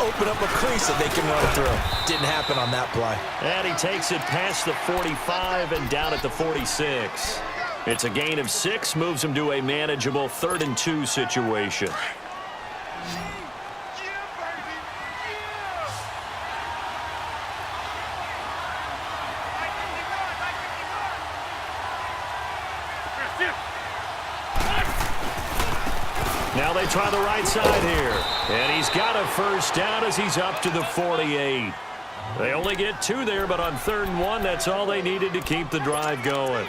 open up a crease that they can run through. Didn't happen on that play. And he takes it past the 45 and down at the 46. It's a gain of 6, moves him to a manageable 3rd and 2 situation. Now they try the right side here. And he's got a first down as he's up to the 48. They only get 2 there, but on 3rd and 1, that's all they needed to keep the drive going.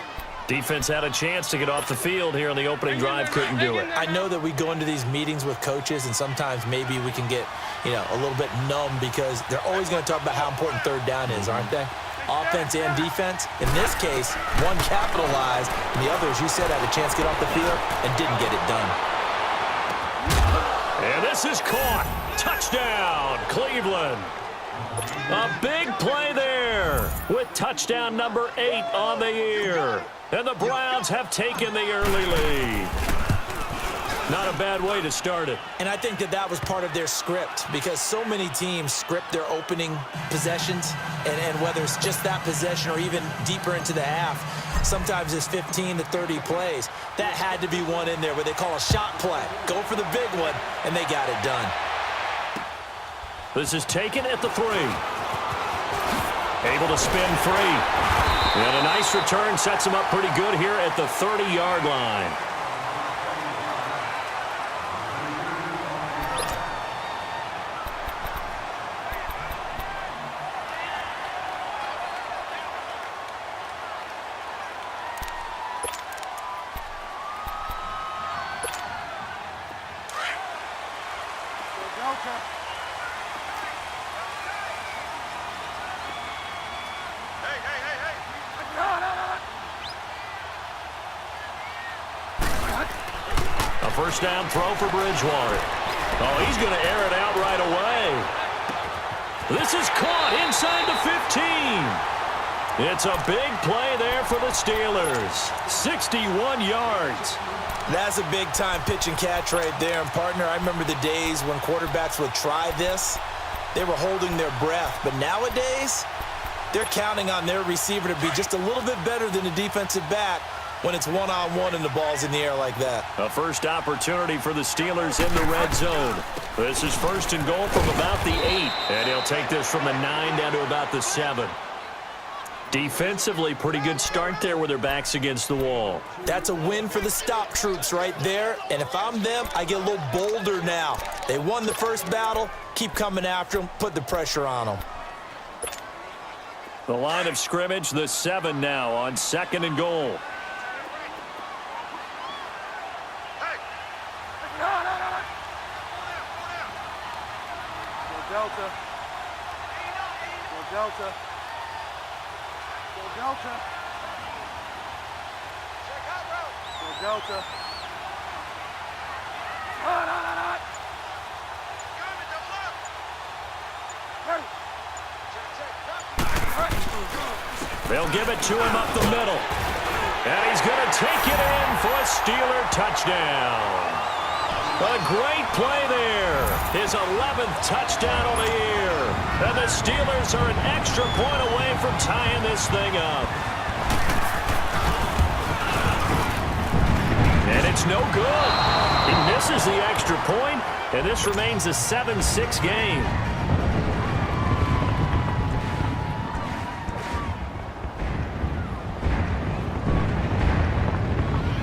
Defense had a chance to get off the field here on the opening drive, couldn't do it. I know that we go into these meetings with coaches, and sometimes maybe we can get, a little bit numb because they're always going to talk about how important 3rd down is, aren't they? Offense and defense. In this case, one capitalized, and the other, as you said, had a chance to get off the field and didn't get it done. And this is caught. Touchdown, Cleveland. A big play there with touchdown number 8 on the year. And the Browns have taken the early lead. Not a bad way to start it. And I think that was part of their script because so many teams script their opening possessions, and whether it's just that possession or even deeper into the half, sometimes it's 15 to 30 plays. That had to be one in there where they call a shot play. Go for the big one, and they got it done. This is taken at the 3. Able to spin free. And a nice return sets him up pretty good here at the 30-yard line. First down throw for Bridgewater. Oh, he's going to air it out right away. This is caught inside the 15. It's a big play there for the Steelers. 61 yards. That's a big-time pitch and catch right there. And, partner, I remember the days when quarterbacks would try this. They were holding their breath. But nowadays, they're counting on their receiver to be just a little bit better than the defensive back when it's one-on-one and the ball's in the air like that. A first opportunity for the Steelers in the red zone. This is 1st and goal from about the 8. And he'll take this from the 9 down to about the 7. Defensively, pretty good start there with their backs against the wall. That's a win for the stop troops right there. And if I'm them, I get a little bolder now. They won the first battle. Keep coming after them. Put the pressure on them. The line of scrimmage, the 7 now on 2nd and goal. Delta. Go Delta. Go Delta. Go Delta. They'll give it to him up the middle. And he's going to take it in for a Steeler touchdown. A great play there. His 11th touchdown of the year. And the Steelers are an extra point away from tying this thing up. And it's no good. He misses the extra point, and this remains a 7-6 game.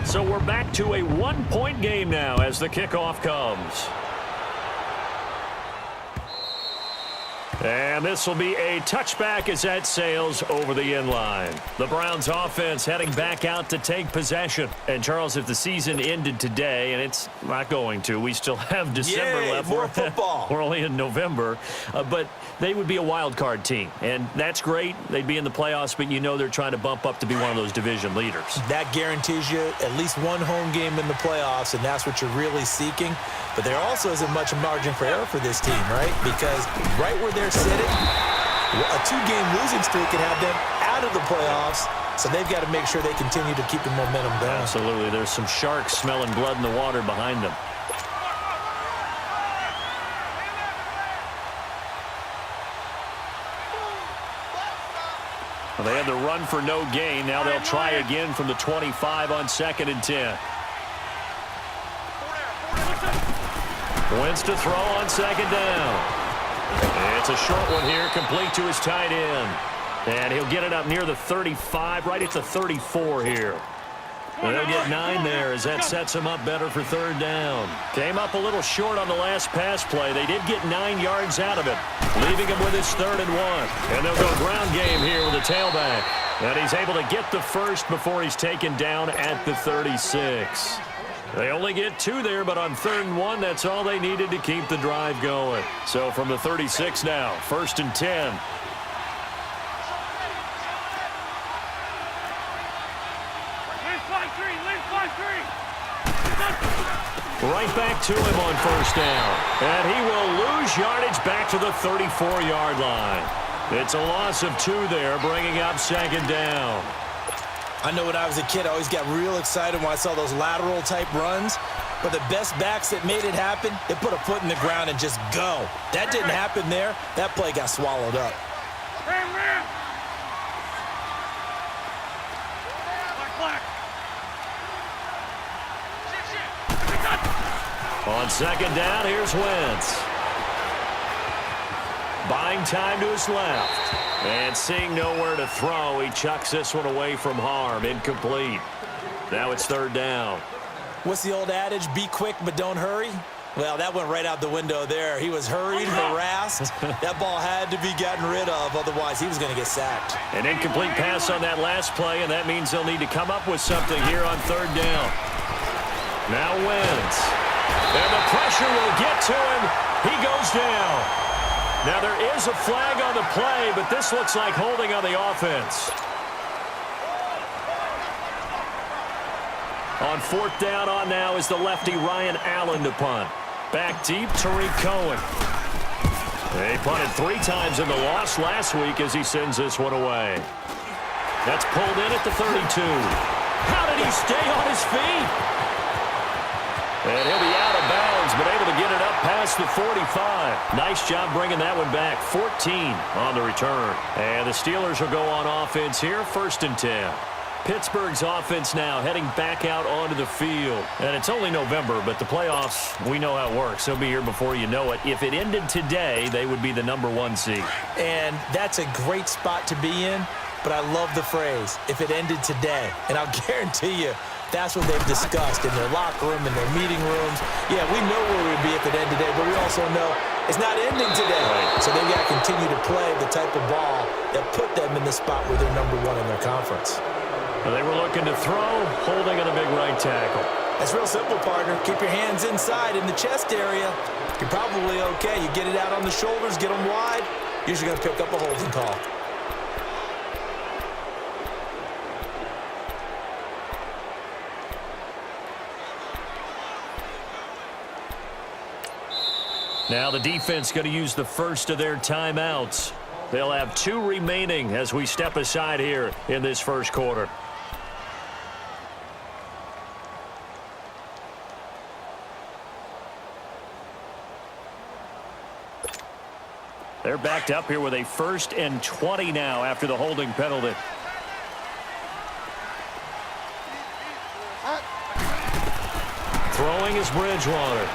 So we're back to a one-point game now as the kickoff comes. And this will be a touchback as that sails over the inline. The Browns offense heading back out to take possession. And, Charles, if the season ended today, and it's not going to, we still have December left. More football. We're only in November. But they would be a wild card team. And that's great. They'd be in the playoffs, but you know they're trying to bump up to be one of those division leaders. That guarantees you at least one home game in the playoffs, and that's what you're really seeking. But there also isn't much margin for error for this team, right? Because right where they're sitting, a two-game losing streak can have them out of the playoffs, so they've got to make sure they continue to keep the momentum going. Absolutely. There's some sharks smelling blood in the water behind them. Well, they had the run for no gain. Now they'll try again from the 25 on 2nd and 10. Wins to throw on 2nd down. It's a short one here, complete to his tight end. And he'll get it up near the 35, right at the 34 here. And they'll get 9 there as that sets him up better for 3rd down. Came up a little short on the last pass play. They did get 9 yards out of it, leaving him with his 3rd and 1. And they'll go ground game here with a tailback. And he's able to get the first before he's taken down at the 36. They only get 2 there, but on 3rd and 1, that's all they needed to keep the drive going. So from the 36 now, 1st and 10. Right back to him on 1st down. And he will lose yardage back to the 34-yard line. It's a loss of 2 there, bringing up 2nd down. I know when I was a kid, I always got real excited when I saw those lateral-type runs. But the best backs that made it happen, they put a foot in the ground and just go. That didn't happen there. That play got swallowed up. On 2nd down, here's Wentz. Buying time to his left. And seeing nowhere to throw, he chucks this one away from harm. Incomplete. Now it's 3rd down. What's the old adage? Be quick, but don't hurry? Well, that went right out the window there. He was hurried, harassed. That ball had to be gotten rid of, otherwise he was going to get sacked. An incomplete pass on that last play, and that means they'll need to come up with something here on 3rd down. Now Wentz. And the pressure will get to him. He goes down. Now there is a flag on the play, but this looks like holding on the offense. On 4th down on now is the lefty Ryan Allen to punt. Back deep, Tariq Cohen. They punted 3 times in the loss last week as he sends this one away. That's pulled in at the 32. How did he stay on his feet? And he'll be out of bounds, but able to get it up past the 45. Nice job bringing that one back. 14 on the return. And the Steelers will go on offense here, 1st and 10. Pittsburgh's offense now heading back out onto the field. And it's only November, but the playoffs, we know how it works. They'll be here before you know it. If it ended today, they would be the #1 seed. And that's a great spot to be in, but I love the phrase, if it ended today. And I'll guarantee you, that's what they've discussed in their locker room, in their meeting rooms. Yeah, we know where we'd be if it ended today, but we also know it's not ending today. So they've got to continue to play the type of ball that put them in the spot where they're #1 in their conference. Well, they were looking to throw, holding on a big right tackle. That's real simple, partner. Keep your hands inside in the chest area. You're probably okay. You get it out on the shoulders, get them wide. Usually going to pick up a holding call. Now the defense going to use the first of their timeouts. They'll have 2 remaining as we step aside here in this first quarter. They're backed up here with a 1st and 20 now after the holding penalty. Throwing is Bridgewater.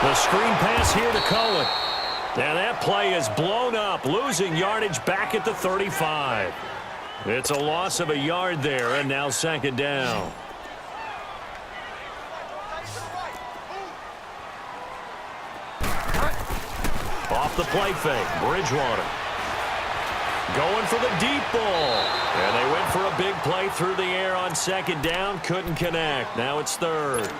The screen pass here to Cohen. And that play is blown up, losing yardage back at the 35. It's a loss of a yard there, and now 2nd down. Off the play fake, Bridgewater. Going for the deep ball. And they went for a big play through the air on 2nd down. Couldn't connect. Now it's 3rd.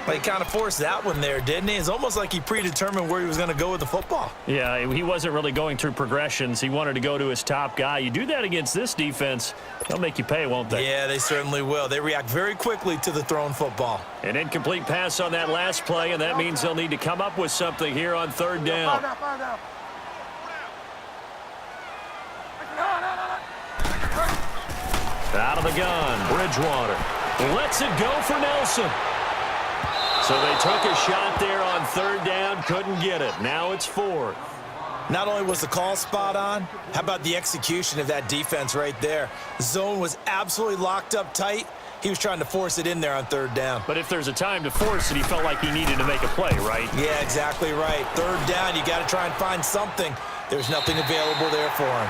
Well, he kind of forced that one there, didn't he? It's almost like he predetermined where he was going to go with the football. Yeah, he wasn't really going through progressions. He wanted to go to his top guy. You do that against this defense, they'll make you pay, won't they? Yeah, they certainly will. They react very quickly to the thrown football. An incomplete pass on that last play, and that means they'll need to come up with something here on 3rd down. Out of the gun, Bridgewater lets it go for Nelson. So they took a shot there on 3rd down, couldn't get it. Now it's 4th. Not only was the call spot on, how about the execution of that defense right there? Zone was absolutely locked up tight. He was trying to force it in there on third down. But if there's a time to force it, he felt like he needed to make a play, right? Yeah, exactly right. Third down, you got to try and find something. There's nothing available there for him.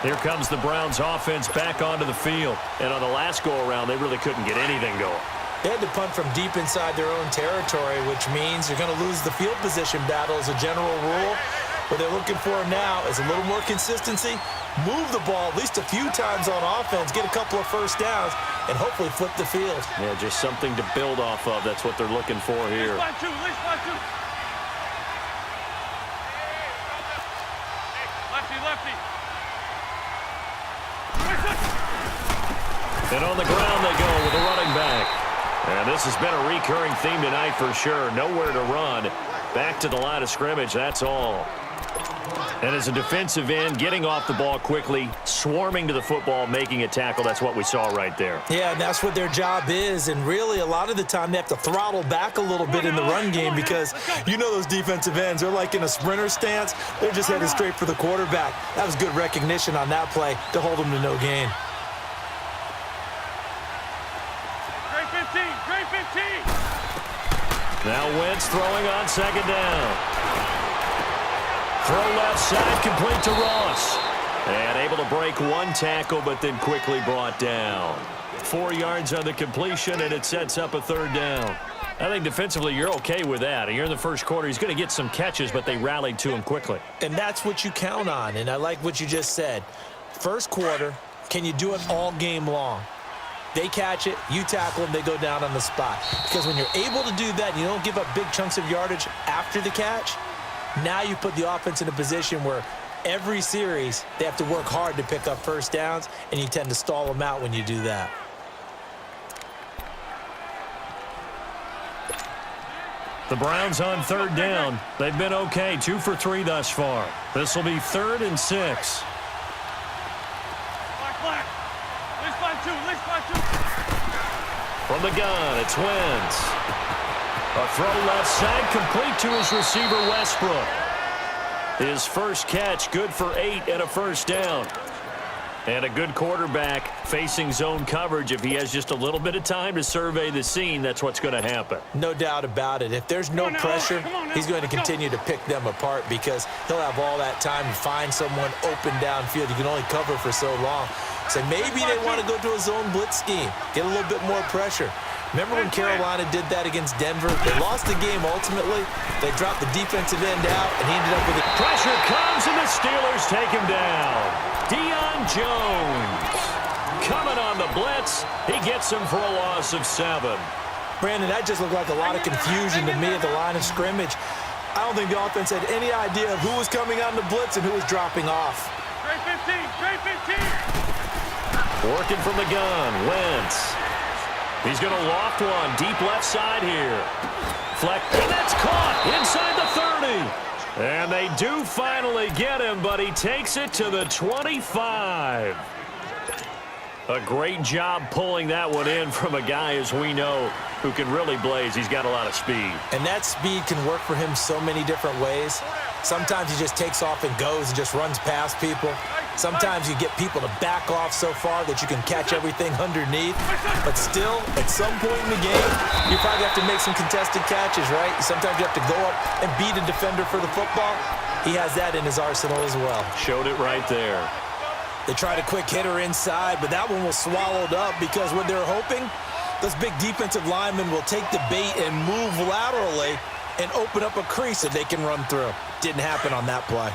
Here comes the Browns offense back onto the field. And on the last go-around, they really couldn't get anything going. They had to punt from deep inside their own territory, which means you're going to lose the field position battle as a general rule. What they're looking for now is a little more consistency, move the ball at least a few times on offense, get a couple of first downs, and hopefully flip the field. Yeah, just something to build off of. That's what they're looking for here. Lefty. And on the ground they go with a running back. And this has been a recurring theme tonight for sure. Nowhere to run. Back to the line of scrimmage, that's all. And as a defensive end, getting off the ball quickly, swarming to the football, making a tackle, that's what we saw right there. Yeah, and that's what their job is. And really, a lot of the time, they have to throttle back a little bit in the run game because you know those defensive ends, they're like in a sprinter stance. They're just headed straight for the quarterback. That was good recognition on that play to hold them to no gain. Great 15. Now Wentz throwing on second down. Throw left side, complete to Ross. And able to break one tackle, but then quickly brought down. 4 yards on the completion, and it sets up a third down. I think defensively you're okay with that. You're in the first quarter. He's going to get some catches, but they rallied to him quickly. And that's what you count on, and I like what you just said. First quarter, can you do it all game long? They catch it, you tackle them, they go down on the spot. Because when you're able to do that and you don't give up big chunks of yardage after the catch, now you put the offense in a position where every series they have to work hard to pick up first downs, and you tend to stall them out when you do that. The Browns on third down. They've been okay, 2 for 3 thus far. This will be 3rd and 6. Black. Least by two. From the gun, it's Wentz. A throw left side, complete to his receiver, Westbrook. His first catch, good for 8 and a first down. And a good quarterback facing zone coverage. If he has just a little bit of time to survey the scene, that's what's going to happen. No doubt about it. If there's no pressure, he's going to continue to pick them apart because he'll have all that time to find someone open downfield. You can only cover for so long. So maybe they want to go to a zone blitz scheme, get a little bit more pressure. Remember when Carolina did that against Denver? They lost the game ultimately. They dropped the defensive end out, and he ended up with it. Pressure comes, and the Steelers take him down. Jones coming on the blitz. He gets him for a loss of 7. Brandon, that just looked like a lot of confusion to me at the line of scrimmage. I don't think the offense had any idea of who was coming on the blitz and who was dropping off. Great 15. Working from the gun, Wentz. He's going to loft one deep left side here. Fleck, and that's caught inside the 30. And they do finally get him, but he takes it to the 25. A great job pulling that one in from a guy, as we know, who can really blaze. He's got a lot of speed. And that speed can work for him so many different ways. Sometimes he just takes off and goes and just runs past people. Sometimes you get people to back off so far that you can catch everything underneath. But still, at some point in the game, you probably have to make some contested catches, right? Sometimes you have to go up and beat a defender for the football. He has that in his arsenal as well. Showed it right there. They tried a quick hitter inside, but that one was swallowed up because what they're hoping, those big defensive linemen will take the bait and move laterally and open up a crease that they can run through. Didn't happen on that play.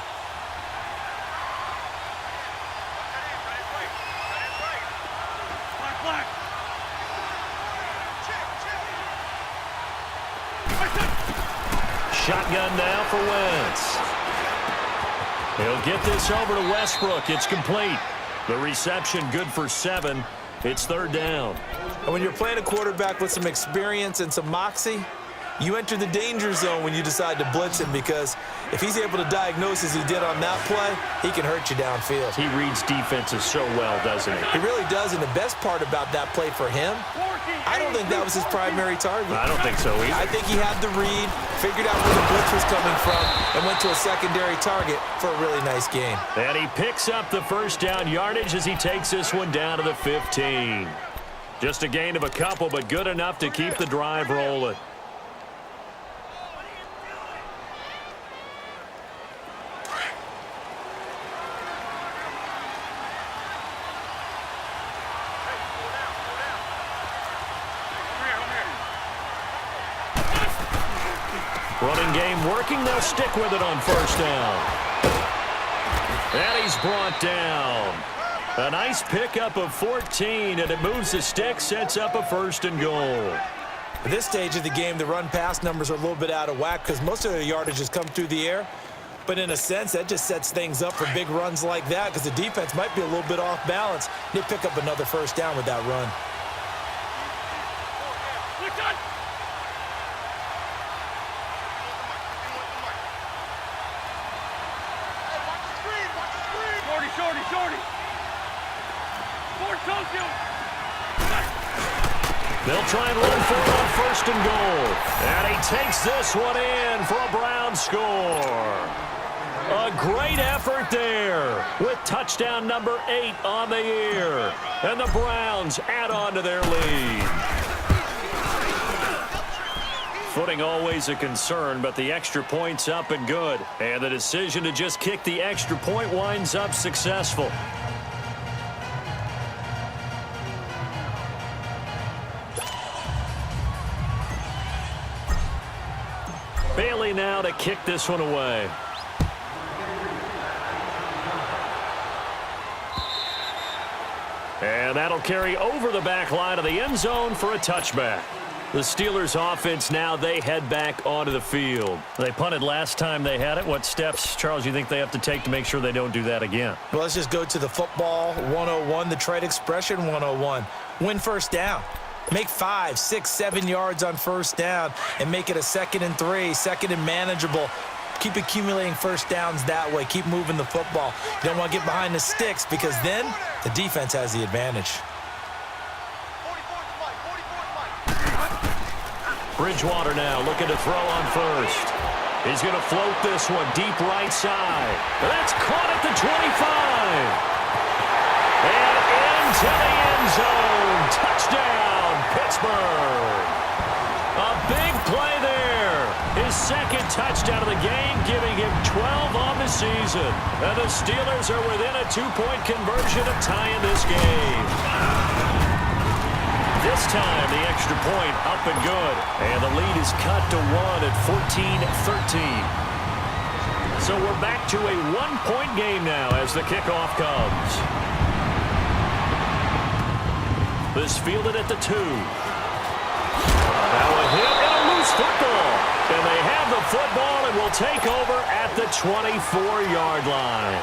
Shotgun now for Wentz. He'll get this over to Westbrook. It's complete. The reception good for 7. It's third down. And when you're playing a quarterback with some experience and some moxie, You enter the danger zone when you decide to blitz him, because if he's able to diagnose as he did on that play, he can hurt you downfield. He reads defenses so well, doesn't he? He really does, and the best part about that play for him, I don't think that was his primary target. I don't think so either. I think he had the read, figured out where the blitz was coming from, and went to a secondary target for a really nice gain. And he picks up the first down yardage as he takes this one down to the 15. Just a gain of a couple, but good enough to keep the drive rolling. Running game working. They'll stick with it on first down. And he's brought down. A nice pickup of 14, and it moves the stick, sets up a 1st and goal. At this stage of the game, the run-pass numbers are a little bit out of whack because most of the yardage has come through the air. But in a sense, that just sets things up for big runs like that because the defense might be a little bit off balance. They pick up another first down with that run. They'll try and run for it on 1st and goal. And he takes this one in for a Browns score. A great effort there with touchdown number 8 on the year. And the Browns add on to their lead. Footing always a concern, but the extra point's up and good. And the decision to just kick the extra point winds up successful. Bailey now to kick this one away. And that'll carry over the back line of the end zone for a touchback. The Steelers offense now, they head back onto the field. They punted last time they had it. What steps, Charles, you think they have to take to make sure they don't do that again? Well, let's just go to the football 101, the trade expression 101. Win first down. Make 5, 6, 7 yards on first down and make it a 2nd and 3, 2nd and manageable. Keep accumulating first downs that way. Keep moving the football. You don't want to get behind the sticks because then the defense has the advantage. Bridgewater now looking to throw on first. He's going to float this one deep right side. That's caught at the 25. And into the end zone. Touchdown, Pittsburgh. A big play there. His 2nd touchdown of the game, giving him 12 on the season. And the Steelers are within a 2-point conversion of tying this game. This time, the extra point up and good. And the lead is cut to 1 at 14-13. So we're back to a 1-point game now as the kickoff comes. This fielded at the 2. Now a hit and a loose football. And they have the football and will take over at the 24-yard line.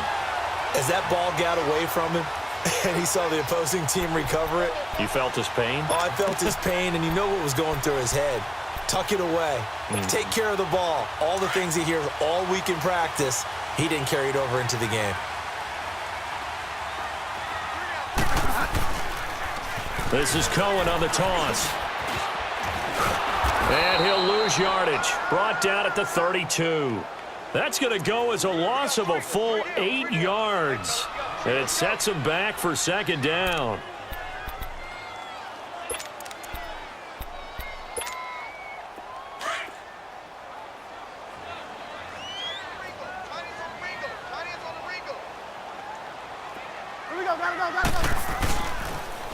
As that ball got away from him and he saw the opposing team recover it. You felt his pain? Oh, I felt his pain, and you know what was going through his head. Tuck it away. Take care of the ball. All the things he hears all week in practice, he didn't carry it over into the game. This is Cohen on the toss. And he'll lose yardage. Brought down at the 32. That's going to go as a loss of a full 8 yards. And it sets him back for 2nd down.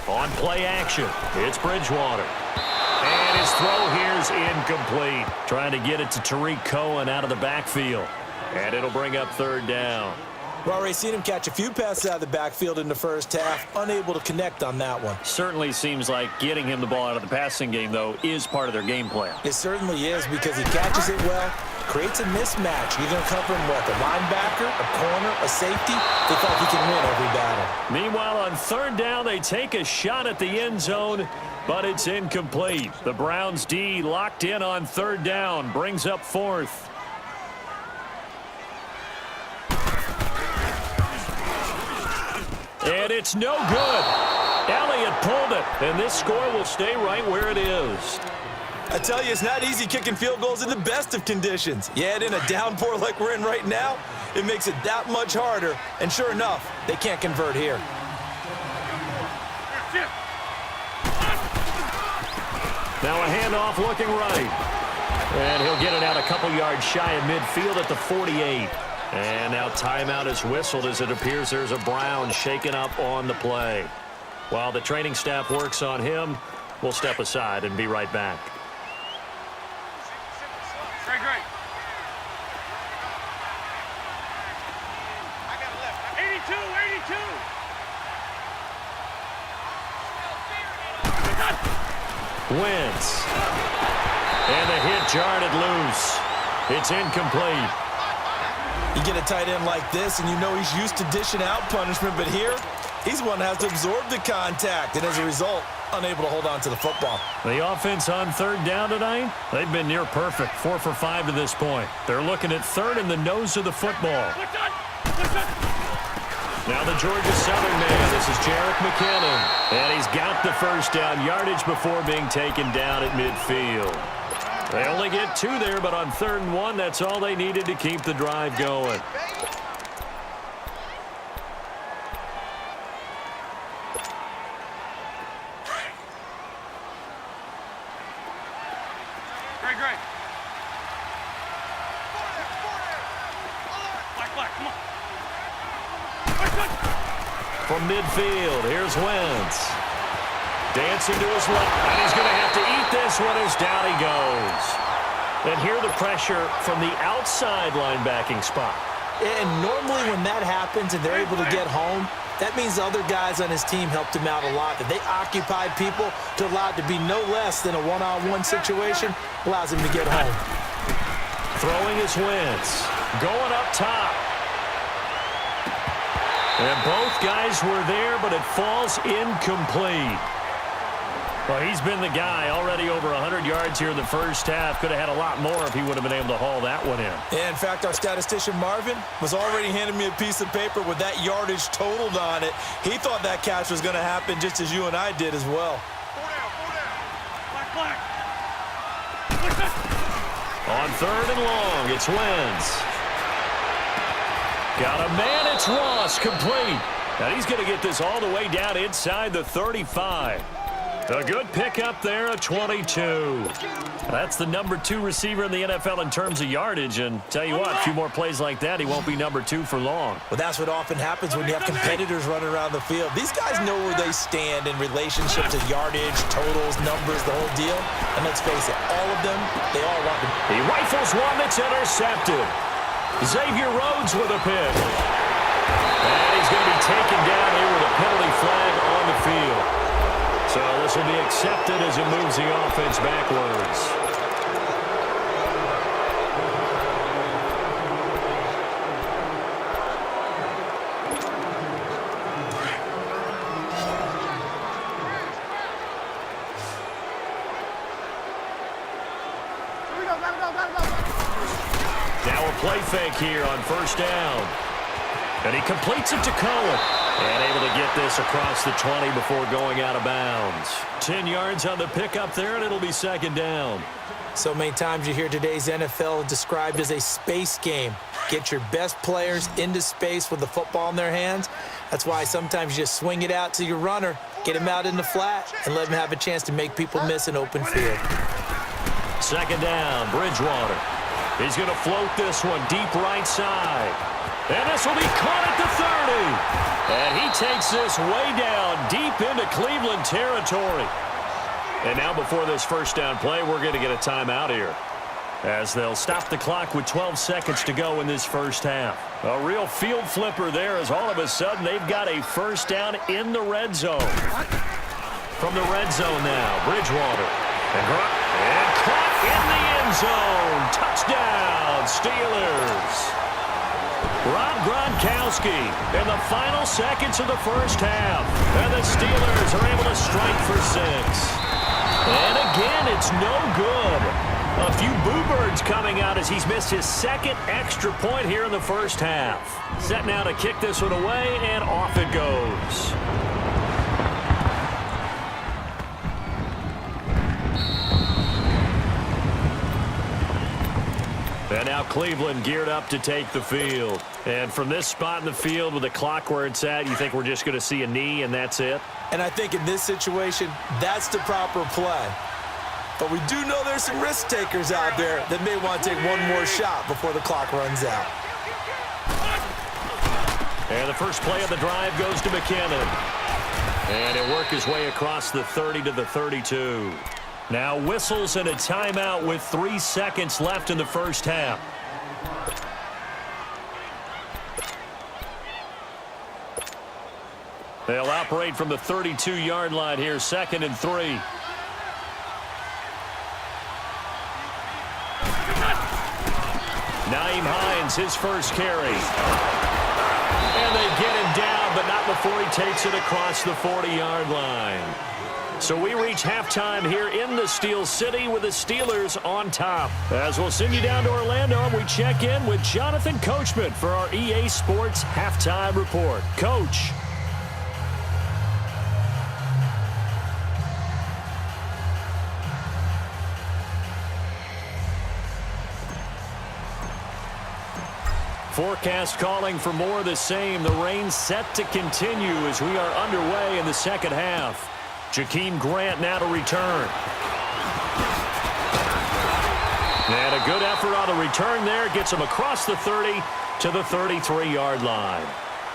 On play action, it's Bridgewater. And his throw here is incomplete. Trying to get it to Tariq Cohen out of the backfield. And it'll bring up 3rd down. We've already seen him catch a few passes out of the backfield in the first half, unable to connect on that one. Certainly seems like getting him the ball out of the passing game, though, is part of their game plan. It certainly is because he catches it well, creates a mismatch. You're going to cover him with a linebacker, a corner, a safety. They thought he can win every battle. Meanwhile, on third down, they take a shot at the end zone, but it's incomplete. The Browns D locked in on third down, brings up fourth. And it's no good. Elliott pulled it, and this score will stay right where it is. I tell you, it's not easy kicking field goals in the best of conditions. You add in a downpour like we're in right now, it makes it that much harder. And sure enough, they can't convert here. Now a handoff looking right. And he'll get it out a couple yards shy of midfield at the 48. And now timeout is whistled as it appears there's a Brown shaken up on the play. While the training staff works on him, we'll step aside and be right back. Great. I got it left. 82. Wentz. And the hit jarred it loose. It's incomplete. You get a tight end like this, and you know he's used to dishing out punishment, but here, he's one that has to absorb the contact, and as a result, unable to hold on to the football. The offense on third down tonight, they've been near perfect, 4 for 5 to this point. They're looking at third in the nose of the football. Now the Georgia Southern man, this is Jerick McKinnon, and he's got the first down yardage before being taken down at midfield. They only get 2 there, but on 3rd and 1, that's all they needed to keep the drive going. Great. Black, come on. From midfield, here's Wentz. Dancing to his left, and he's going to have to eat this one as down he goes. And here the pressure from the outside linebacking spot. And normally when that happens and they're able to get home, that means the other guys on his team helped him out a lot. That they occupied people to allow it to be no less than a one-on-one situation, allows him to get home. Throwing his Wentz. Going up top. And both guys were there, but it falls incomplete. Well, he's been the guy already over 100 yards here in the first half. Could have had a lot more if he would have been able to haul that one in. Yeah, in fact, our statistician Marvin was already handing me a piece of paper with that yardage totaled on it. He thought that catch was going to happen just as you and I did as well. Black. On 3rd and long, it's Wentz. Got a man, it's Ross, complete. And he's going to get this all the way down inside the 35. A good pickup there, a 22. That's the number 2 receiver in the NFL in terms of yardage. And tell you what, a few more plays like that, he won't be number 2 for long. Well, that's what often happens when you have competitors running around the field. These guys know where they stand in relationship to yardage, totals, numbers, the whole deal. And let's face it, all of them, they all want to. He rifles one that's intercepted. Xavier Rhodes with a pick. And he's going to be taken down here with a penalty flag on the field. So this will be accepted as it moves the offense backwards. Now a play fake here on first down. And he completes it to Cohen. And able to get this across the 20 before going out of bounds. 10 yards on the pickup there, and it'll be 2nd down. So many times you hear today's NFL described as a space game. Get your best players into space with the football in their hands. That's why sometimes you just swing it out to your runner, get him out in the flat, and let him have a chance to make people miss an open field. 2nd down, Bridgewater. He's going to float this one deep right side. And this will be caught at the 30. And he takes this way down deep into Cleveland territory. And now before this first down play, we're going to get a timeout here, as they'll stop the clock with 12 seconds to go in this first half. A real field flipper there, as all of a sudden they've got a first down in the red zone. From the red zone now, Bridgewater. And caught in the end zone. Touchdown, Steelers. Rob Gronkowski in the final seconds of the first half. And the Steelers are able to strike for 6. And again, it's no good. A few boo birds coming out as he's missed his second extra point here in the first half. Set now to kick this one away, and off it goes. And now Cleveland geared up to take the field. And from this spot in the field with the clock where it's at, you think we're just going to see a knee and that's it? And I think in this situation, that's the proper play. But we do know there's some risk takers out there that may want to take one more shot before the clock runs out. And the first play of the drive goes to McKinnon. And he'll work his way across the 30 to the 32. Now whistles and a timeout with 3 seconds left in the first half. They'll operate from the 32-yard line here, 2nd and 3. Nyheim Hines, his first carry. And they get him down, but not before he takes it across the 40-yard line. So we reach halftime here in the Steel City with the Steelers on top. As we'll send you down to Orlando, and we check in with Jonathan Coachman for our EA Sports Halftime Report. Coach. Forecast calling for more of the same. The rain set to continue as we are underway in the second half. Jakeem Grant now to return. And a good effort on the return there. Gets him across the 30 to the 33-yard line.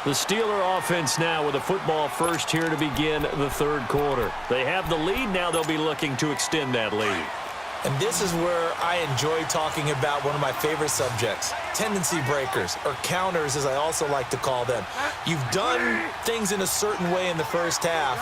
The Steeler offense now with a football first here to begin the third quarter. They have the lead. Now they'll be looking to extend that lead. And this is where I enjoy talking about one of my favorite subjects, tendency breakers, or counters as I also like to call them. You've done things in a certain way in the first half,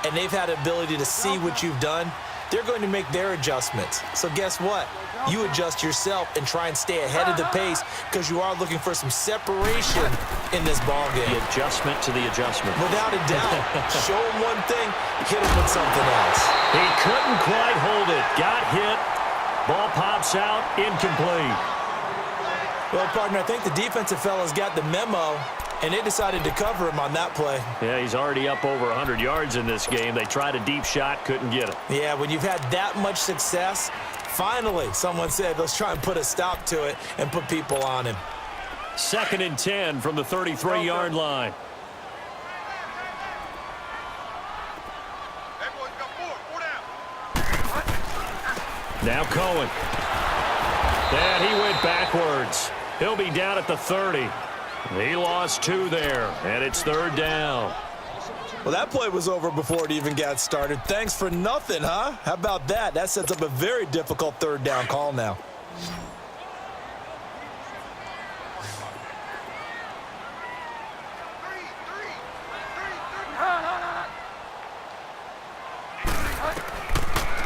and they've had the ability to see what you've done. They're going to make their adjustments. So guess what? You adjust yourself and try and stay ahead of the pace because you are looking for some separation in this ball game. The adjustment to the adjustment. Without a doubt. Show him one thing, hit him with something else. He couldn't quite hold it. Got hit. Ball pops out. Incomplete. Well, partner, I think the defensive fellas got the memo, and they decided to cover him on that play. Yeah, he's already up over 100 yards in this game. They tried a deep shot, couldn't get it. Yeah, when you've had that much success, finally someone said, let's try and put a stop to it and put people on him. 2nd and 10 from the 33-yard line. Now Cohen. And he went backwards. He'll be down at the 30. He lost 2 there, and it's 3rd down. Well, that play was over before it even got started. Thanks for nothing, huh? How about that? That sets up a very difficult 3rd down call now.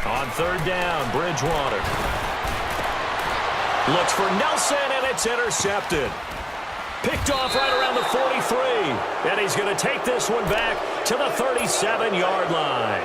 On 3rd down, Bridgewater. Looks for Nelson, and it's intercepted. Picked off right around the 43. And he's going to take this one back to the 37-yard line.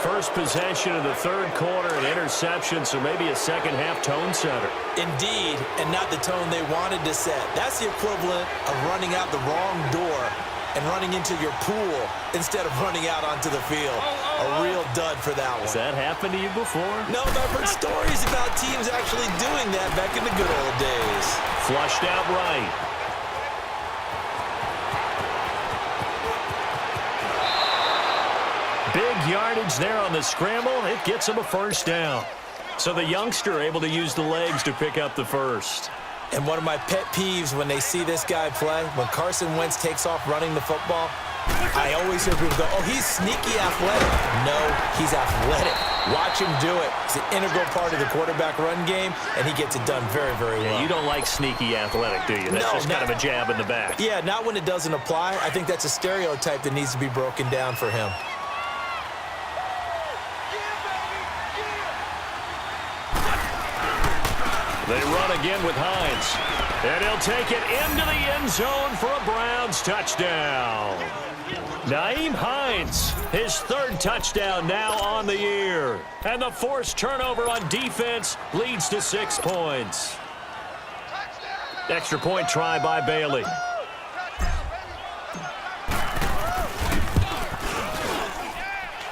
First possession of the third quarter, an interception, so maybe a second-half tone setter. Indeed, and not the tone they wanted to set. That's the equivalent of running out the wrong door and running into your pool instead of running out onto the field. A real dud for that one. Has that happened to you before? No, but I've heard stories about teams actually doing that back in the good old days. Flushed out right. Big yardage there on the scramble. It gets him a 1st down. So the youngster able to use the legs to pick up the 1st. And one of my pet peeves when they see this guy play, when Carson Wentz takes off running the football, I always hear people go, oh, he's sneaky athletic. No, he's athletic. Watch him do it. It's an integral part of the quarterback run game, and he gets it done very, very well. Yeah, you don't like sneaky athletic, do you? That's just kind of a jab in the back. Yeah, not when it doesn't apply. I think that's a stereotype that needs to be broken down for him. They run again with Hines. And he'll take it into the end zone for a Browns touchdown. Nyheim Hines, his third touchdown now on the year. And the forced turnover on defense leads to 6 points. Extra point try by Bailey.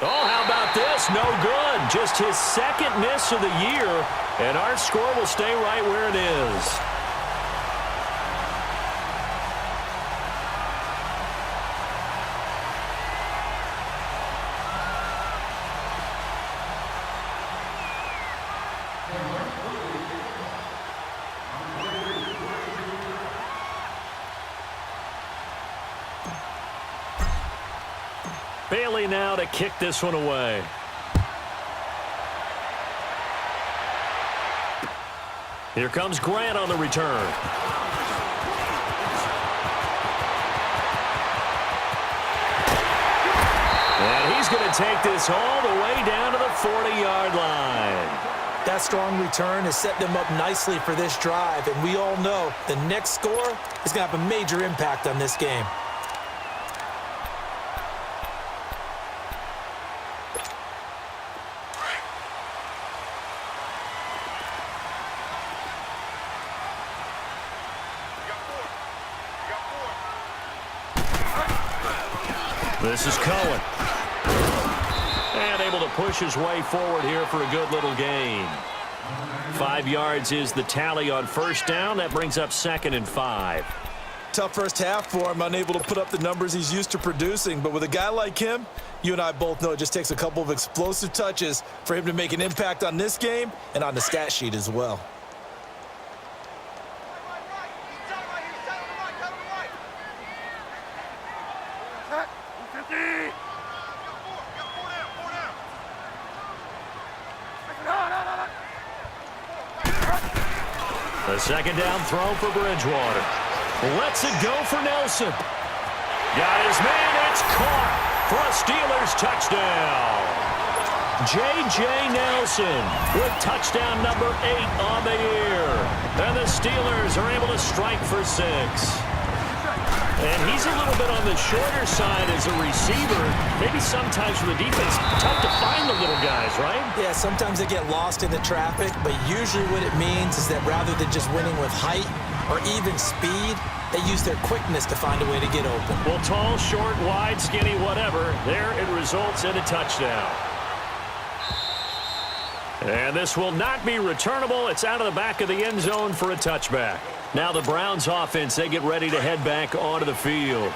Oh, how about this? No good. Just his second miss of the year. And our score will stay right where it is. Bailey now to kick this one away. Here comes Grant on the return. And he's going to take this all the way down to the 40-yard line. That strong return has set them up nicely for this drive, and we all know the next score is going to have a major impact on this game. This is Cohen. And able to push his way forward here for a good little gain. 5 yards is the tally on first down. That brings up 2nd and 5. Tough first half for him, unable to put up the numbers he's used to producing. But with a guy like him, you and I both know it just takes a couple of explosive touches for him to make an impact on this game and on the stat sheet as well. The second down throw for Bridgewater. Lets it go for Nelson. Got his man. It's caught for a Steelers touchdown. J.J. Nelson with touchdown number 8 on the year. And the Steelers are able to strike for 6. And he's a little bit on the shorter side as a receiver. Maybe sometimes for the defense, tough to find the little guys, right? Yeah, sometimes they get lost in the traffic, but usually what it means is that rather than just winning with height or even speed, they use their quickness to find a way to get open. Well, tall, short, wide, skinny, whatever, there it results in a touchdown. And this will not be returnable. It's out of the back of the end zone for a touchback. Now the Browns offense, they get ready to head back onto the field.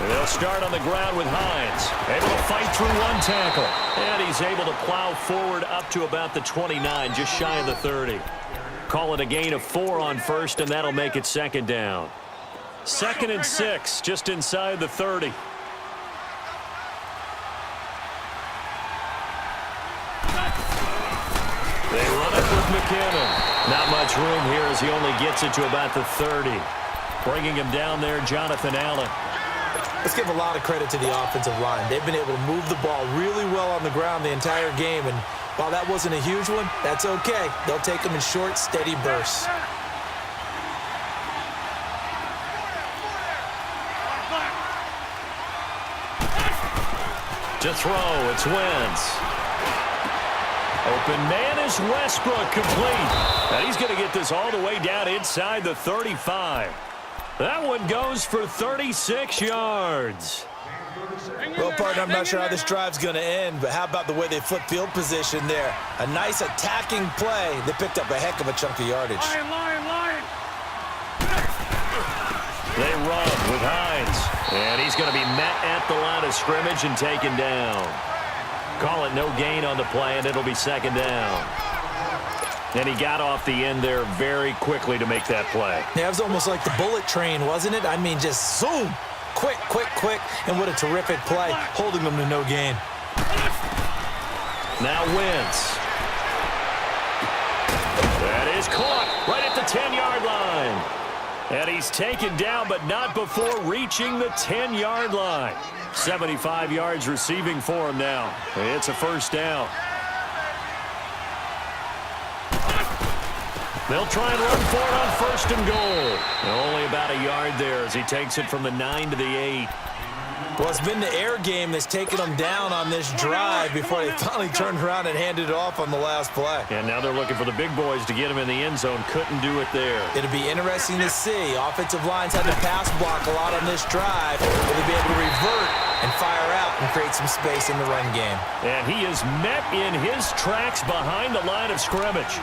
They'll start on the ground with Hines. Able to fight through one tackle. And he's able to plow forward up to about the 29, just shy of the 30. Call it a gain of 4 on first, and that'll make it 2nd down. 2nd and 6, just inside the 30. They run it with McKinnon. Not much room here as he only gets it to about the 30. Bringing him down there, Jonathan Allen. Let's give a lot of credit to the offensive line. They've been able to move the ball really well on the ground the entire game, and while that wasn't a huge one, that's okay. They'll take them in short, steady bursts. To throw, it's Wentz. Open man is Westbrook, complete. And he's going to get this all the way down inside the 35. That one goes for 36 yards. Well, partner, I'm not sure how this drive's going to end, but how about the way they flip field position there? A nice attacking play. They picked up a heck of a chunk of yardage. Lion. They run with Hines. And he's going to be met at the line of scrimmage and taken down. Call it no gain on the play, and it'll be 2nd down. And he got off the end there very quickly to make that play. Yeah, it was almost like the bullet train, wasn't it? I mean, just zoom. Quick. And what a terrific play, holding them to no gain. Now Wentz. That is caught And he's taken down, but not before reaching the 10-yard line. 75 yards receiving for him now. It's a first down. They'll try and run for it on first and goal. Only about a yard there as he takes it from the 9 to the 8. Well, it's been the air game that's taken them down on this drive before they finally turned around and handed it off on the last play. And now they're looking for the big boys to get him in the end zone. Couldn't do it there. It'll be interesting to see. Offensive lines had to pass block a lot on this drive. Will they be able to revert and fire out and create some space in the run game? And he is met in his tracks behind the line of scrimmage.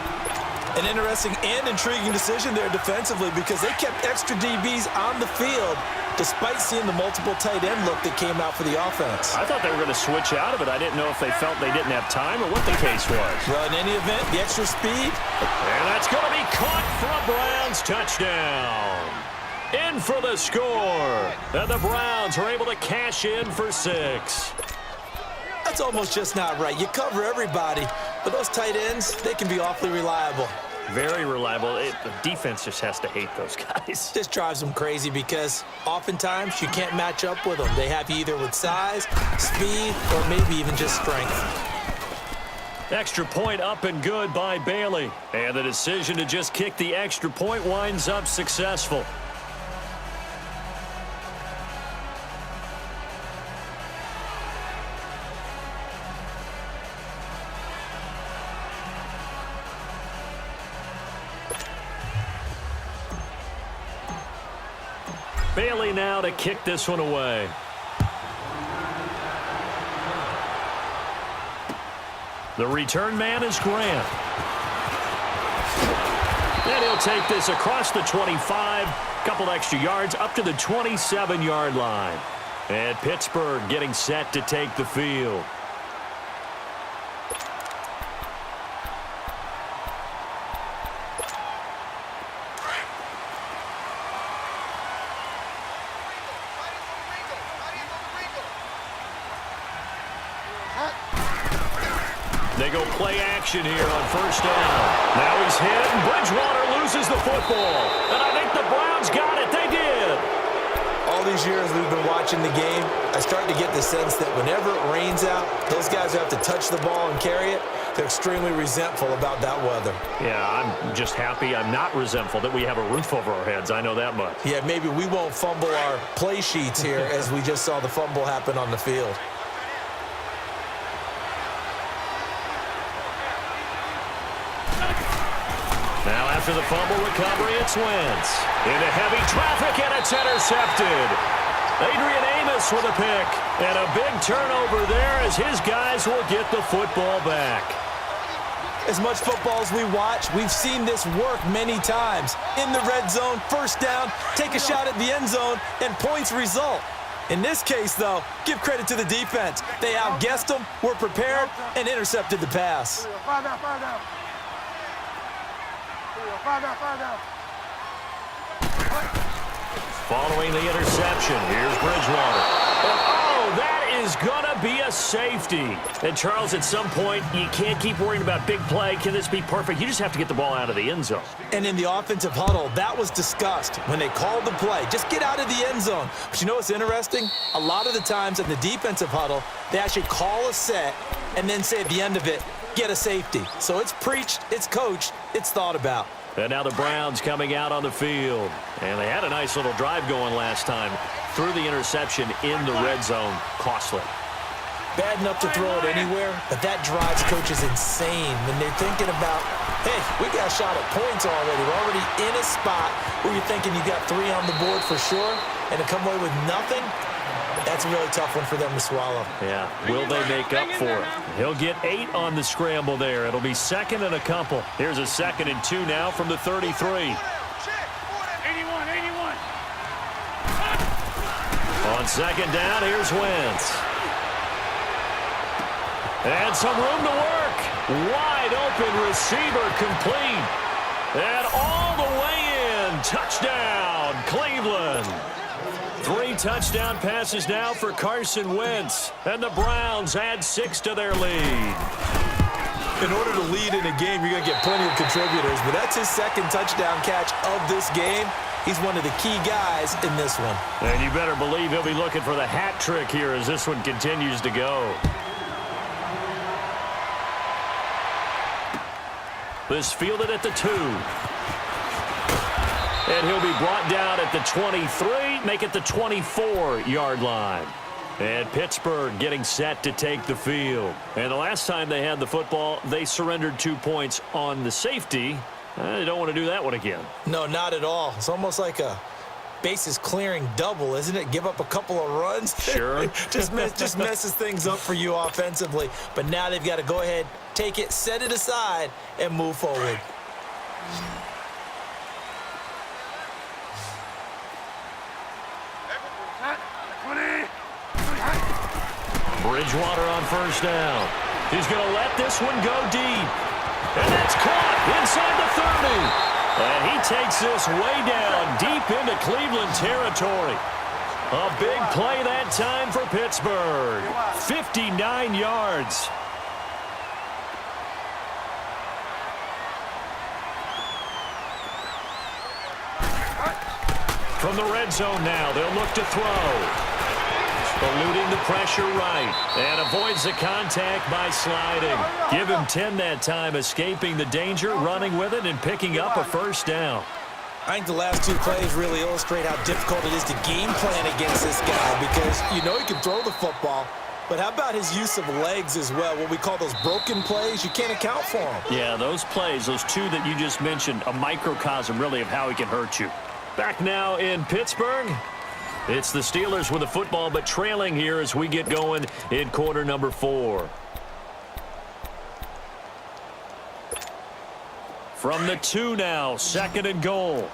An interesting and intriguing decision there defensively because they kept extra DBs on the field despite seeing the multiple tight end look that came out for the offense. I thought they were going to switch out of it. I didn't know if they felt they didn't have time or what the case was. Well, in any event, the extra speed. And that's going to be caught for a Browns touchdown. In for the score. And the Browns are able to cash in for 6. That's almost just not right. You cover everybody, but those tight ends, they can be awfully reliable. Very reliable. The defense just has to hate those guys. This drives them crazy because oftentimes you can't match up with them. They have you either with size, speed, or maybe even just strength. Extra point up and good by Bailey. And the decision to just kick the extra point winds up successful. Bailey now to kick this one away. The return man is Grant. And he'll take this across the 25, couple extra yards up to the 27-yard line. And Pittsburgh getting set to take the field. They go play action here on first down. Now he's hit, and Bridgewater loses the football. And I think the Browns got it. They did. All these years we've been watching the game, I start to get the sense that whenever it rains out, those guys who have to touch the ball and carry it, they're extremely resentful about that weather. Yeah, I'm just happy I'm not resentful that we have a roof over our heads. I know that much. Yeah, maybe we won't fumble our play sheets here as we just saw the fumble happen on the field. Now after the fumble recovery, it's Wentz. Into heavy traffic, and it's intercepted. Adrian Amos with a pick. And a big turnover there as his guys will get the football back. As much football as we watch, we've seen this work many times. In the red zone, first down, take a shot at the end zone, and points result. In this case, though, give credit to the defense. They outguessed them, were prepared, and intercepted the pass. Following the interception, here's Bridgewater. Oh, that is going to be a safety. And, Charles, at some point, you can't keep worrying about big play. Can this be perfect? You just have to get the ball out of the end zone. And in the offensive huddle, that was discussed when they called the play. Just get out of the end zone. But you know what's interesting? A lot of the times in the defensive huddle, they actually call a set and then say at the end of it, get a safety. So it's preached, it's coached, it's thought about. And now the Browns coming out on the field. And they had a nice little drive going last time. Threw the interception in the red zone. Costly. Bad enough to throw it anywhere, but that drives coaches insane when they're thinking about, hey, we got a shot at points already. We're already in a spot where you're thinking you got 3 on the board for sure, and to come away with nothing, that's a really tough one for them to swallow. Yeah, will they make up for it? He'll get 8 on the scramble there. It'll be second and a couple. Here's a 2nd and 2 now from the 33. 81, 81. On second down, here's Wentz. And some room to work. Wide open receiver complete. And all the way in. Touchdown, Cleveland. 3 touchdown passes now for Carson Wentz. And the Browns add 6 to their lead. in order to lead in a game, you're going to get plenty of contributors, but that's his second touchdown catch of this game. He's one of the key guys in this one. And you better believe he'll be looking for the hat trick here as this one continues to go. This fielded at the 2. And he'll be brought down at the 23, make it the 24-yard line. And Pittsburgh getting set to take the field. And the last time they had the football, they surrendered 2 points on the safety. They don't want to do that one again. No, not at all. It's almost like a bases clearing double, isn't it? Give up a couple of runs. Sure. just messes things up for you offensively. But now they've got to go ahead, take it, set it aside, and move forward. Bridgewater on first down. He's going to let this one go deep. And that's caught inside the 30. And he takes this way down deep into Cleveland territory. A big play that time for Pittsburgh. 59 yards. From the red zone now, they'll look to throw. Eluding the pressure right, and avoids the contact by sliding. Give him 10 that time, escaping the danger, running with it, and picking up a first down. I think the last 2 plays really illustrate how difficult it is to game plan against this guy because you know he can throw the football, but how about his use of legs as well? What we call those broken plays, you can't account for them. Yeah, those plays, those 2 that you just mentioned, a microcosm really of how he can hurt you. Back now in Pittsburgh. It's the Steelers with the football, but trailing here as we get going in quarter number 4. From the 2 now, 2nd and goal.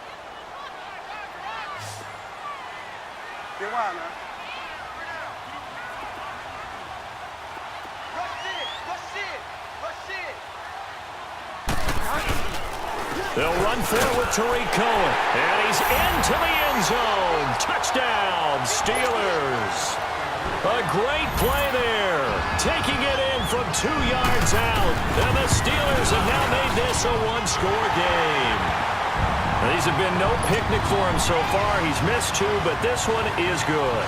They'll run for it with Tariq Cohen. And he's into the end zone. Touchdown, Steelers. A great play there. Taking it in from 2 yards out. And the Steelers have now made this a one-score game. These have been no picnic for him so far. He's missed 2, but this one is good.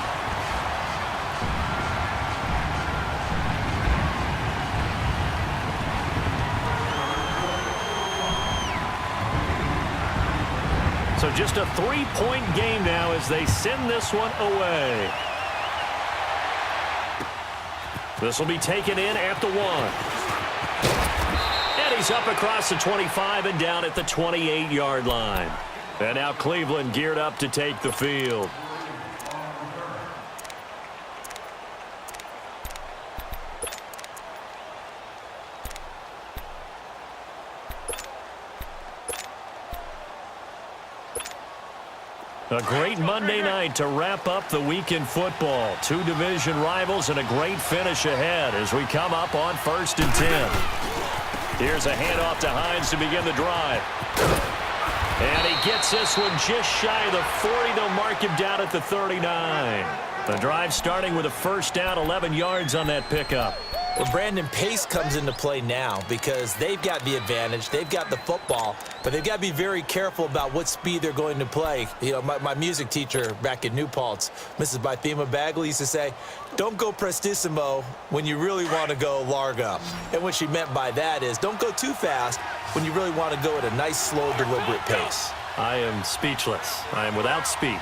So just a 3-point game now as they send this one away. This will be taken in at the 1. And he's up across the 25 and down at the 28-yard line. And now Cleveland geared up to take the field. A great Monday night to wrap up the week in football. 2 division rivals and a great finish ahead as we come up on 1st and 10. Here's a handoff to Hines to begin the drive. And he gets this one just shy of the 40. They'll mark him down at the 39. The drive starting with a first down, 11 yards on that pickup. Well, Brandon, pace comes into play now because they've got the advantage. They've got the football, but they've got to be very careful about what speed they're going to play. You know, my music teacher back in New Paltz, Mrs. Bythema Bagley, used to say, don't go prestissimo when you really want to go largo. And what she meant by that is don't go too fast when you really want to go at a nice, slow, deliberate pace. I am speechless. I am without speech.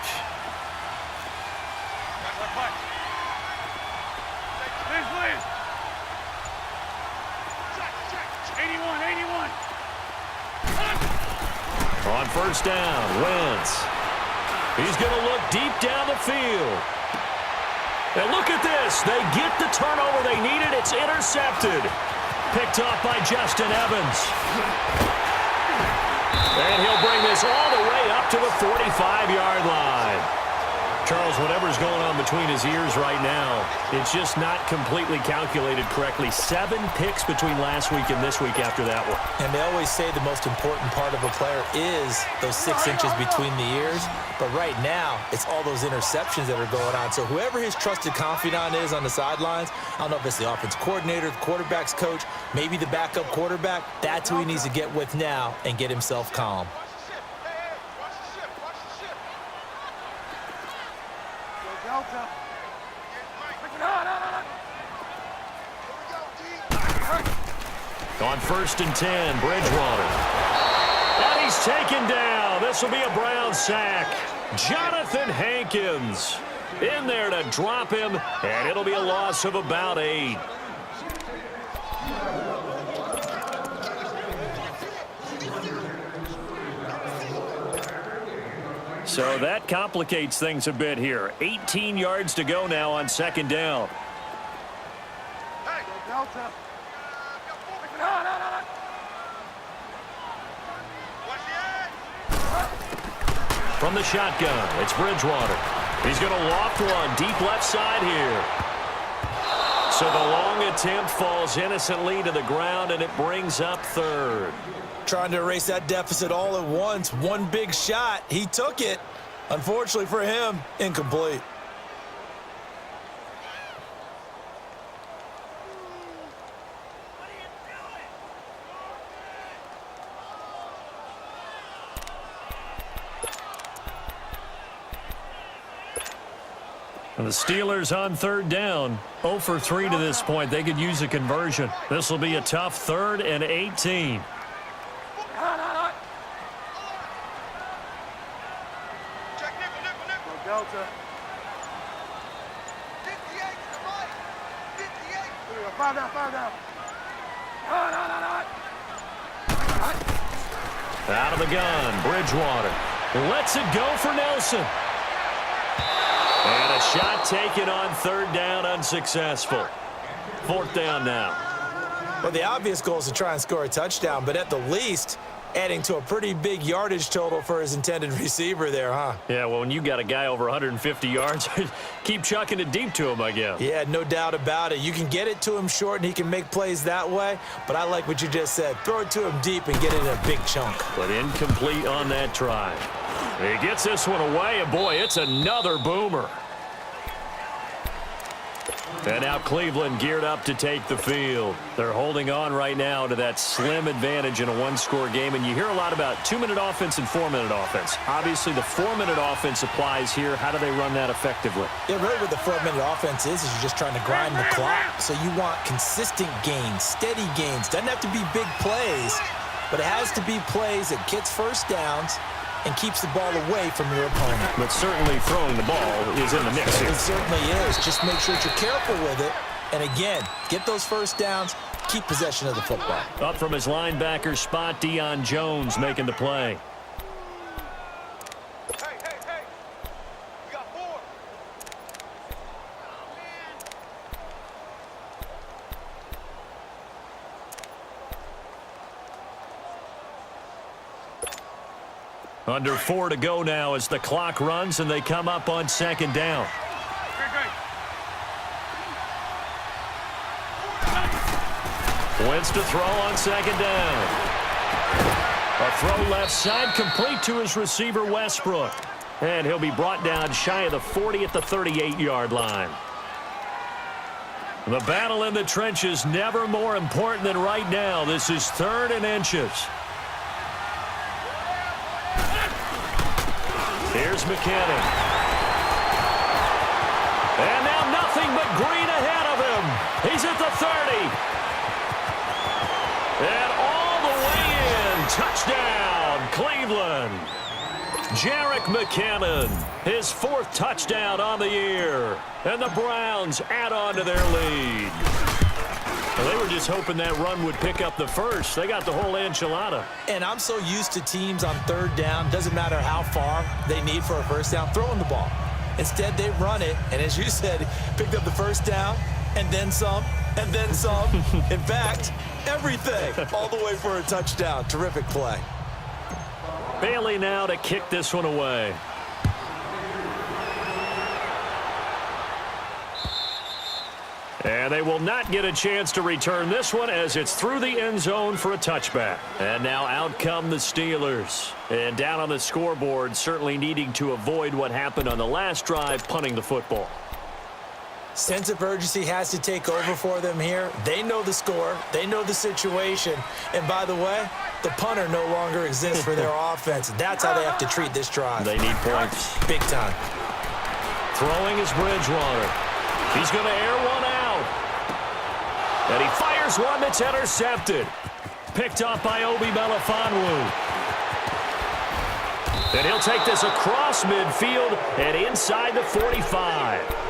On first down, Wentz. He's going to look deep down the field. And look at this. They get the turnover they needed. It's intercepted. Picked off by Justin Evans. And he'll bring this all the way up to the 45-yard line. Charles knows whatever's going on between his ears right now, it's just not completely calculated correctly. 7 picks between last week and this week after that one. And they always say the most important part of a player is those 6 inches between the ears. But right now, it's all those interceptions that are going on. So whoever his trusted confidant is on the sidelines, I don't know if it's the offense coordinator, the quarterback's coach, maybe the backup quarterback, that's who he needs to get with now and get himself calm. On 1st and 10, Bridgewater. And he's taken down. This will be a Brown sack. Jonathan Hankins in there to drop him, and it'll be a loss of about 8. So that complicates things a bit here. 18 yards to go now on 2nd down. From the shotgun, it's Bridgewater. He's going to loft one deep left side here. So the long attempt falls innocently to the ground, and it brings up 3rd. Trying to erase that deficit all at once. One big shot. He took it. Unfortunately for him, incomplete. And the Steelers on 3rd down. 0 for 3 to this point. They could use a conversion. This will be a tough 3rd and 18. Delta. 5 down, 5 down. Out of the gun, Bridgewater lets it go for Nelson. And a shot taken on 3rd down, unsuccessful. 4th down now. Well, the obvious goal is to try and score a touchdown, but at the least, adding to a pretty big yardage total for his intended receiver there, huh? Yeah, well, when you got a guy over 150 yards, keep chucking it deep to him, I guess. Yeah, no doubt about it. You can get it to him short, and he can make plays that way, but I like what you just said. Throw it to him deep and get it in a big chunk. But incomplete on that try. He gets this one away, and boy, it's another boomer. And now Cleveland geared up to take the field. They're holding on right now to that slim advantage in a 1-score game. And you hear a lot about 2-minute offense and 4-minute offense. Obviously, the 4-minute offense applies here. How do they run that effectively? Yeah, really what the 4-minute offense is you're just trying to grind the clock. So you want consistent gains, steady gains. Doesn't have to be big plays, but it has to be plays that gets first downs and keeps the ball away from your opponent. But certainly throwing the ball is in the mix here. It certainly is. Just make sure that you're careful with it. And again, get those first downs, keep possession of the football. Up from his linebacker spot, Deion Jones making the play. Hey. We got 4. Under 4 to go now as the clock runs and they come up on 2nd down. Wentz to throw on 2nd down. A throw left side complete to his receiver Westbrook. And he'll be brought down shy of the 40 at the 38-yard line. The battle in the trenches never more important than right now. This is 3rd and inches. Here's McKinnon. And now nothing but green ahead of him. He's at the 30. And all the way in. Touchdown, Cleveland. Jerick McKinnon, his 4th touchdown on the year. And the Browns add on to their lead. Well, they were just hoping that run would pick up the first. They got the whole enchilada. And I'm so used to teams on 3rd down, doesn't matter how far they need for a first down, throwing the ball. Instead, they run it, and as you said, picked up the first down, and then some, and then some. In fact, everything, all the way for a touchdown. Terrific play. Bailey now to kick this one away. And they will not get a chance to return this one as it's through the end zone for a touchback. And now out come the Steelers. And down on the scoreboard, certainly needing to avoid what happened on the last drive, punting the football. Sense of urgency has to take over for them here. They know the score. They know the situation. And by the way, the punter no longer exists for their offense. That's how they have to treat this drive. They need points. Big time. Throwing is Bridgewater. He's going to air one out. And he fires one that's intercepted. Picked off by Obi Melifonwu. And he'll take this across midfield and inside the 45.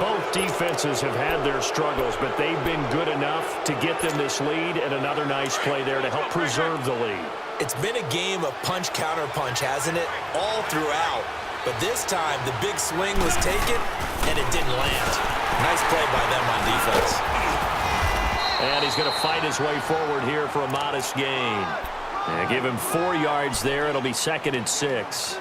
Both defenses have had their struggles, but they've been good enough to get them this lead, and another nice play there to help preserve the lead. It's been a game of punch-counter-punch, hasn't it? All throughout. But this time, the big swing was taken, and it didn't land. Nice play by them on defense. And he's going to fight his way forward here for a modest gain. And give him 4 yards there. It'll be 2nd and 6.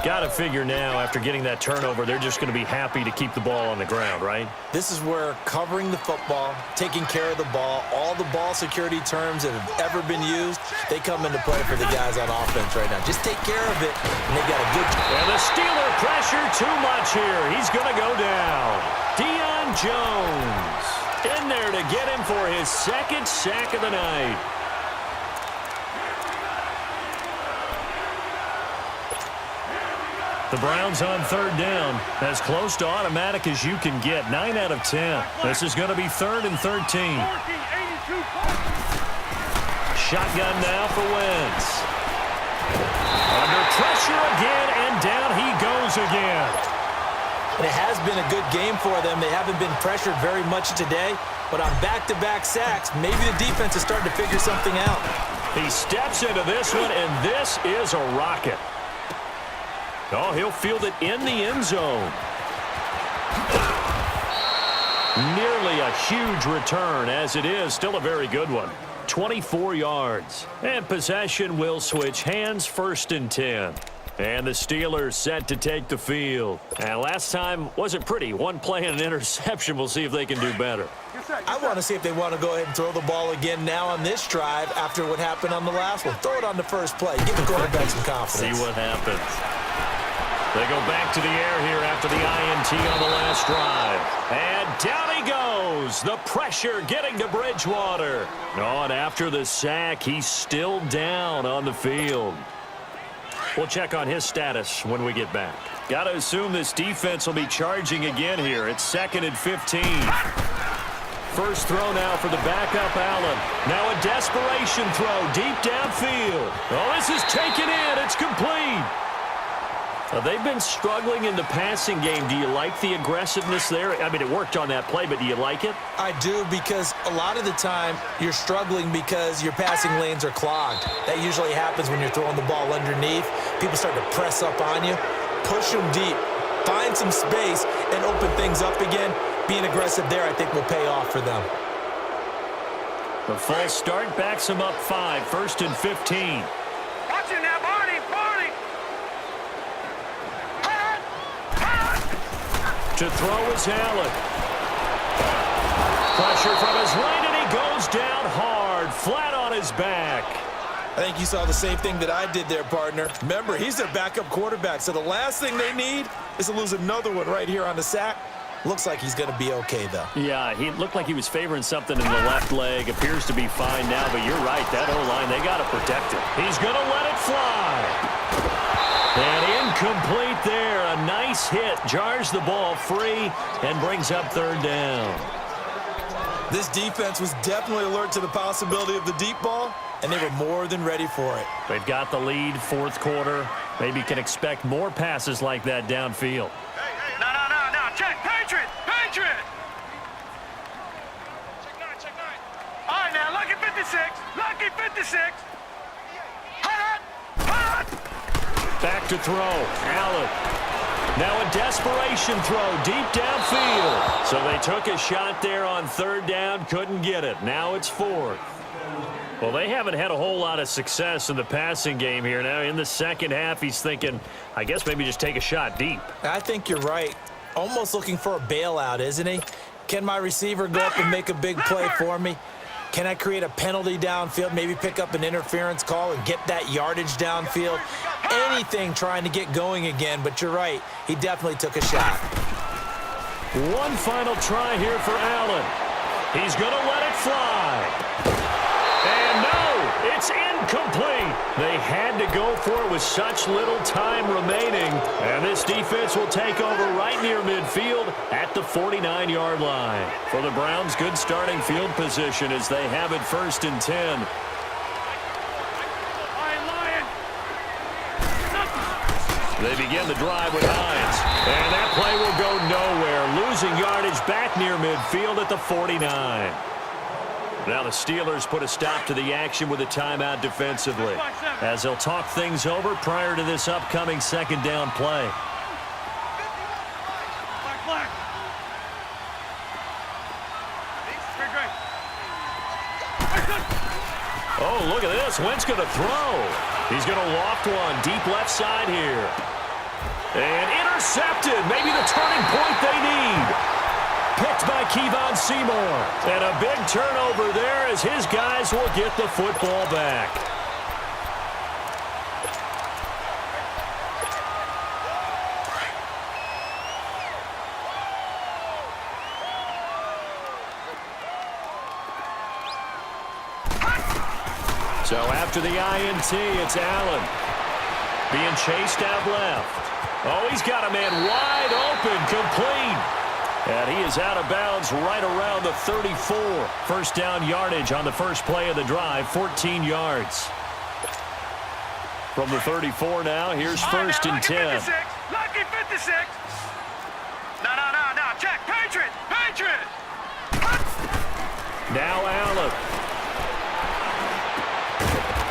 Got to figure now, after getting that turnover, they're just going to be happy to keep the ball on the ground, right? This is where covering the football, taking care of the ball, all the ball security terms that have ever been used, they come into play for the guys on offense right now. Just take care of it, and they got a good... And the Steeler pressure too much here. He's going to go down. Deion Jones in there to get him for his 2nd sack of the night. The Browns on 3rd down, as close to automatic as you can get. 9 out of 10. This is going to be 3rd and 13. Shotgun now for Wentz. Under pressure again, and down he goes again. And it has been a good game for them. They haven't been pressured very much today, but on back-to-back sacks, maybe the defense is starting to figure something out. He steps into this one, and this is a rocket. Oh, he'll field it in the end zone. Nearly a huge return, as it is still a very good one. 24 yards. And possession will switch hands, 1st and 10. And the Steelers set to take the field. And last time wasn't pretty. One play and an interception. We'll see if they can do better. I want to see if they want to go ahead and throw the ball again now on this drive after what happened on the last one. Throw it on the first play. Give the quarterback some confidence. See what happens. They go back to the air here after the INT on the last drive. And down he goes. The pressure getting to Bridgewater. Oh, and after the sack, he's still down on the field. We'll check on his status when we get back. Got to assume this defense will be charging again here. It's 2nd and 15. First throw now for the backup Allen. Now a desperation throw deep downfield. Oh, this is taken in. It's complete. They've been struggling in the passing game. Do you like the aggressiveness there? I mean, it worked on that play, but do you like it? I do, because a lot of the time you're struggling because your passing lanes are clogged. That usually happens when you're throwing the ball underneath. People start to press up on you. Push them deep. Find some space and open things up again. Being aggressive there, I think, will pay off for them. The false start backs them up 5. 1st and 15. Watching that, Barney, Barney. To throw is Allen. Pressure from his right, and he goes down hard, flat on his back. I think you saw the same thing that I did there, partner. Remember, he's their backup quarterback, so the last thing they need is to lose another one right here on the sack. Looks like he's going to be okay, though. Yeah, he looked like he was favoring something in the left leg. Appears to be fine now, but you're right. That O-line, they got to protect it. He's going to let it fly. And incomplete there. A nice hit. Jars the ball free and brings up 3rd down. This defense was definitely alert to the possibility of the deep ball, and they were more than ready for it. They've got the lead, 4th quarter. Maybe can expect more passes like that downfield. No. Check. Patriot. Check 9. All right, now, lucky 56. Hot. Back to throw. Allen. Now a desperation throw deep downfield. So they took a shot there on 3rd down. Couldn't get it. Now it's 4th. Well, they haven't had a whole lot of success in the passing game here. Now in the second half, he's thinking, I guess maybe just take a shot deep. I think you're right. Almost looking for a bailout, isn't he? Can my receiver go up and make a big play for me? Can I create a penalty downfield, maybe pick up an interference call and get that yardage downfield? Anything trying to get going again, but you're right. He definitely took a shot. One final try here for Allen. He's going to let it fly. And no, it's incomplete. They had to go for it with such little time remaining. And this defense will take over right near midfield at the 49-yard line. For the Browns, good starting field position as they have it 1st and 10. They begin the drive with Hines. And that play will go nowhere. Losing yardage back near midfield at the 49. Now the Steelers put a stop to the action with a timeout defensively, as they'll talk things over prior to this upcoming 2nd down play. Oh, look at this. Wentz going to throw. He's going to loft one deep left side here. And intercepted. Maybe the turning point they need. Picked by Kevon Seymour. And a big turnover there as his guys will get the football back. So after the INT, it's Allen. Being chased out left. Oh, he's got a man wide open, complete. And he is out of bounds right around the 34. 1st down yardage on the first play of the drive, 14 yards. From the 34 now, here's 1st and 10. Lucky 56. No. Check. Patriot. Now Allen.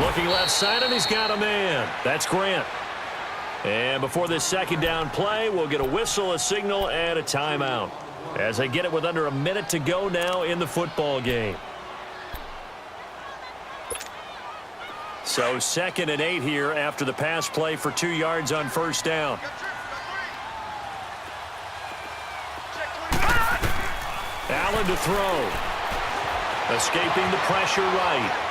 Looking left side, and he's got a man. That's Grant. And before this 2nd down play, we'll get a whistle, a signal, and a timeout, as they get it with under a minute to go now in the football game. So 2nd and 8 here after the pass play for 2 yards on 1st down. Allen to throw. Escaping the pressure right.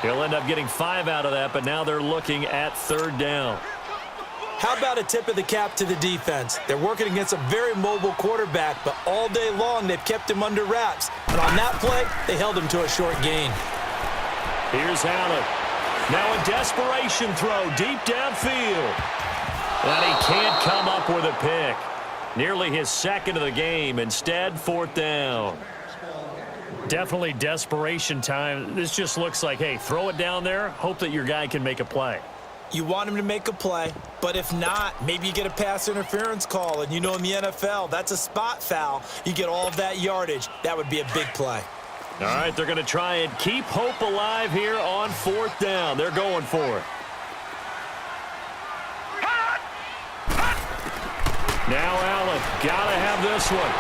He'll end up getting 5 out of that, but now they're looking at 3rd down. How about a tip of the cap to the defense? They're working against a very mobile quarterback, but all day long they've kept him under wraps. And on that play, they held him to a short gain. Here's Allen. Now a desperation throw deep downfield. And he can't come up with a pick. Nearly his 2nd of the game. Instead, 4th down. Definitely desperation time. This just looks like, hey, throw it down there, hope that your guy can make a play. You want him to make a play, but if not, maybe you get a pass interference call, and you know in the NFL, that's a spot foul. You get all of that yardage. That would be a big play. All right, they're going to try and keep hope alive here on 4th down. They're going for it. Now Allen, got to have this one.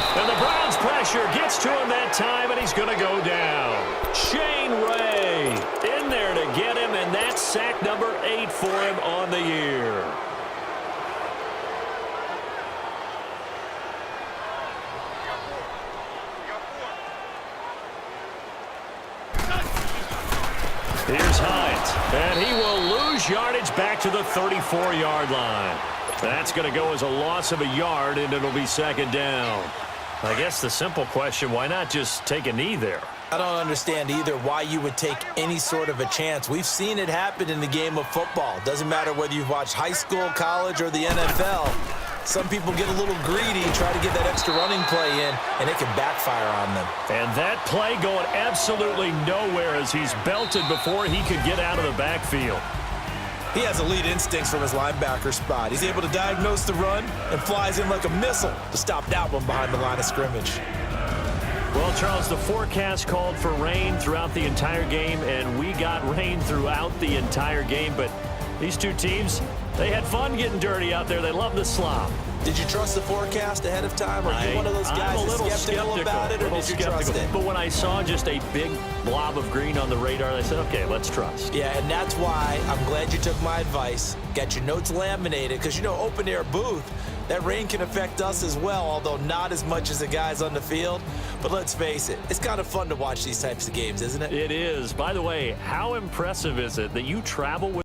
And the Browns pressure gets to him that time, and he's going to go down. Shane Ray in there to get him, and that's sack number 8 for him on the year. Here's Hines, and he will lose yardage back to the 34-yard line. That's going to go as a loss of a yard, and it'll be 2nd down. I guess the simple question, why not just take a knee there? I don't understand either why you would take any sort of a chance. We've seen it happen in the game of football. Doesn't matter whether you've watched high school, college, or the NFL. Some people get a little greedy, try to get that extra running play in, and it can backfire on them. And that play going absolutely nowhere as he's belted before he could get out of the backfield. He has elite instincts from his linebacker spot. He's able to diagnose the run and flies in like a missile to stop that one behind the line of scrimmage. Well, Charles, the forecast called for rain throughout the entire game, and we got rain throughout the entire game. But these two teams, they had fun getting dirty out there. They love the slop. Did you trust the forecast ahead of time? Or are you one of those guys that's skeptical about it, or did you trust it? But when I saw just a big blob of green on the radar, I said, okay, let's trust. Yeah, and that's why I'm glad you took my advice. Got your notes laminated, because, you know, open-air booth, that rain can affect us as well, although not as much as the guys on the field. But let's face it, it's kind of fun to watch these types of games, isn't it? It is. By the way, how impressive is it that you travel with